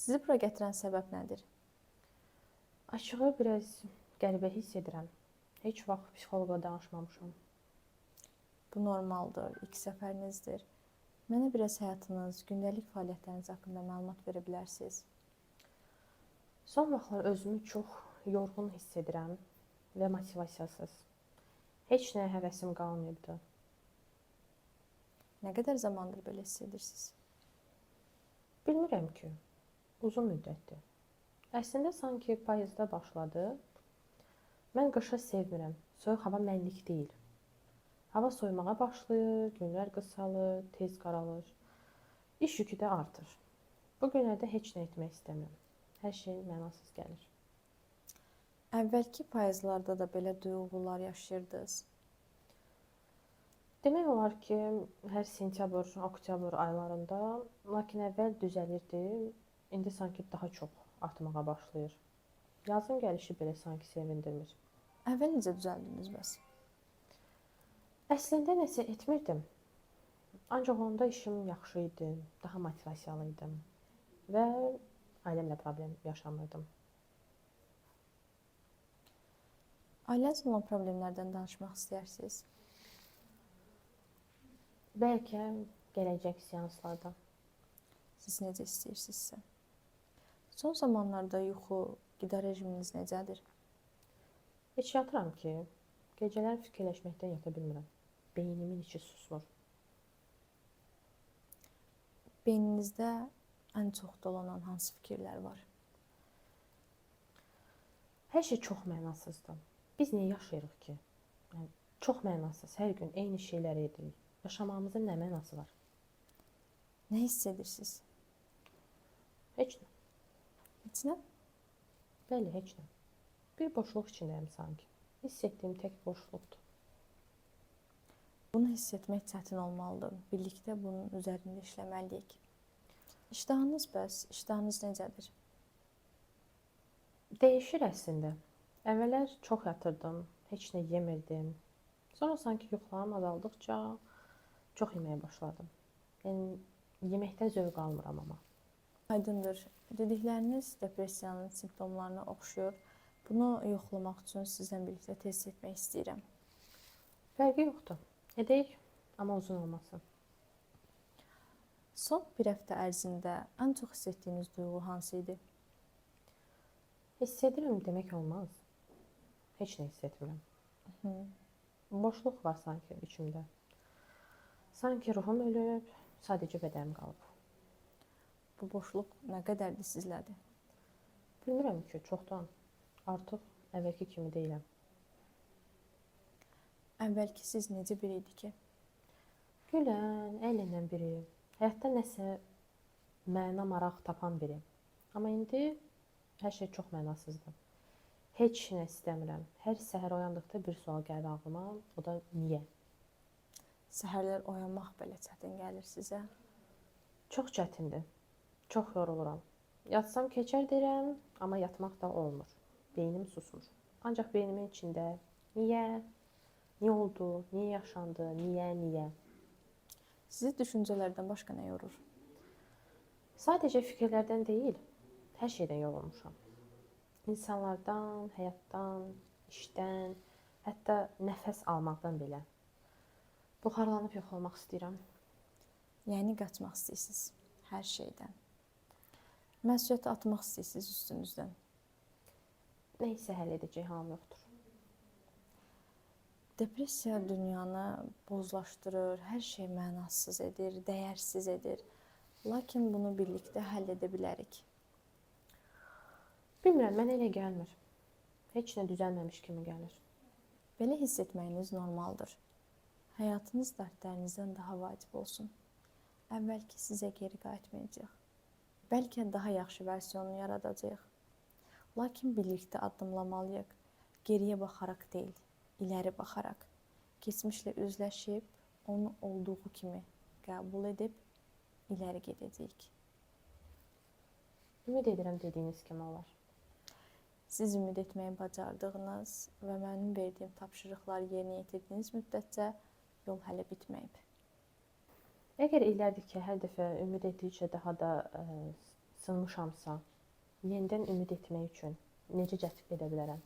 Sizi bura gətirən səbəb nədir? Açığı biraz qəribə hiss edirəm. Heç vaxt psixoloqla danışmamışam. Bu normaldır, ilk səfərinizdir. Mənə biraz həyatınız, gündəlik fəaliyyətləriniz haqqında məlumat verə bilərsiniz? Son vaxtlar özümü çox yorğun hiss edirəm və motivasiyasız. Heç nəyə həvəsim qalmayıbdı. Nə qədər zamandır belə hiss edirsiniz? Bilmirəm ki, uzun müddətdir. Əslində sanki payızda başladı. Mən qışı sevmirəm. Soyuq hava mənlik deyil. Hava soyumağa başlayır, günlər qısalır, tez qaralır. İş yükü də artır. Bu günlərdə heç nə etmək istəmirəm. Hər şey mənasız gəlir. Əvvəlki payızlarda da belə duyğular yaşayırdınız. Demək olar ki, hər sentyabr, oktyabr aylarında, lakin əvvəl düzəlirdi, indi sanki daha çox artmağa başlayır. Yazın gəlişi belə sanki sevindirmir. Əvvəl necə düzəldiniz bəs? Əslində nəsə etmirdim. Ancaq onda işim yaxşı idi, daha motivasiyalı idim və ailəmlə problem yaşamırdım. Ailənizlə olan problemlərdən danışmaq istəyirsiniz? Bəlkə gələcək seanslarda. Siz necə istəyirsinizsə? Son zamanlarda yuxu, qida rejiminiz necədir? Heç yatıram ki, gecələr fikirləşməkdən yata bilmirəm. Beynimin içi susmur. Beyninizdə ən çox dolanan hansı fikirlər var? Hər şey çox mənasızdır. Biz niyə yaşayırıq ki? Yəni, çox mənasız. Hər gün eyni şeyləri edirik. Yaşamağımızın nə mənası var? Nə hiss edirsiniz? Heç nə. Heç nə? Bəli, heç nə. Bir boşluq içindəyim sanki. Hiss etdiyim tək boşluqdur. Bunu hiss etmək çətin olmalıdır. Birlikdə bunun üzərində işləməliyik. İştahınız bəs, iştahınız necədir? Dəyişir əslində. Əvvəllər çox yatırdım, heç nə yemirdim. Sonra sanki yuxularım azaldıqca çox yeməyə başladım. Yəni, yeməkdən zövq almıram amma. Aydındır. Dedikləriniz depressiyanın simptomlarına oxşuyur. Bunu yoxlamaq üçün sizlə birlikdə test etmək istəyirəm. Fərqi yoxdur. Edək, amma uzun olmasın. Son bir həftə ərzində ən çox hiss etdiyiniz duyğu hansı idi? Hiss edirəm demək olmaz. Heç nə hiss etmirəm. Boşluq var sanki içimdə. Sanki ruhum ölüb, sadəcə bədənim qalıb. Bu boşluq nə qədərdir sizlədir? Bilmirəm ki, çoxdan. Artıq əvvəlki kimi deyiləm. Əvvəlki siz necə biri idi ki? Gülən, əylənən biri. Həyatda nəsə məna, maraq tapan biri. Amma indi hər şey çox mənasızdır. Heç nə istəmirəm. Hər səhər oyandıqda bir sual gəlir ağlıma. O da niyə? Səhərlər oyanmaq belə çətin gəlir sizə? Çox çətindir. Çox yoruluram. Yatsam keçər deyirəm, amma yatmaq da olmur. Beynim susmur. Ancaq beynimin içində niyə? Niyə oldu? Niyə yaşandı? Niyə? Sizi düşüncələrdən başqa nə yorur? Sadəcə fikirlərdən deyil, hər şeydən yorulmuşam. İnsanlardan, həyatdan, işdən, hətta nəfəs almaqdan belə. Buxarlanıb yox olmaq istəyirəm. Yəni qaçmaq istəyirsiniz hər şeydən. Məsuliyyəti atmaq istəyirsiniz üstünüzdən. Nə isə həll edəcək halım yoxdur. Depressiya dünyanı bozlaşdırır, hər şey mənasız edir, dəyərsiz edir. Lakin bunu birlikdə həll edə bilərik. Bilmirəm, mənə elə gəlmir. Heç nə düzəlməmiş kimi gəlir. Belə hiss etməyiniz normaldır. Həyatınız dərdlərinizdən daha vacib olsun. Əvvəlki sizə geri qayıtmayacaq. Bəlkə daha yaxşı versiyonu yaradacaq. Lakin birlikdə addımlamalıyıq. Geriyə baxaraq deyil, iləri baxaraq. Keçmişlə üzləşib, onu olduğu kimi qəbul edib, iləri gedəcəyik. Ümid edirəm dediyiniz kimi olar. Siz ümid etməyi bacardığınız və mənim verdiyim tapşırıqları yerinə yetirdiyiniz müddətcə yol hələ bitməyib. Əgər illərdir ki, hər dəfə ümid etdikcə daha da sınmışamsa, yenidən ümid etmək üçün necə cəhd edə bilərəm?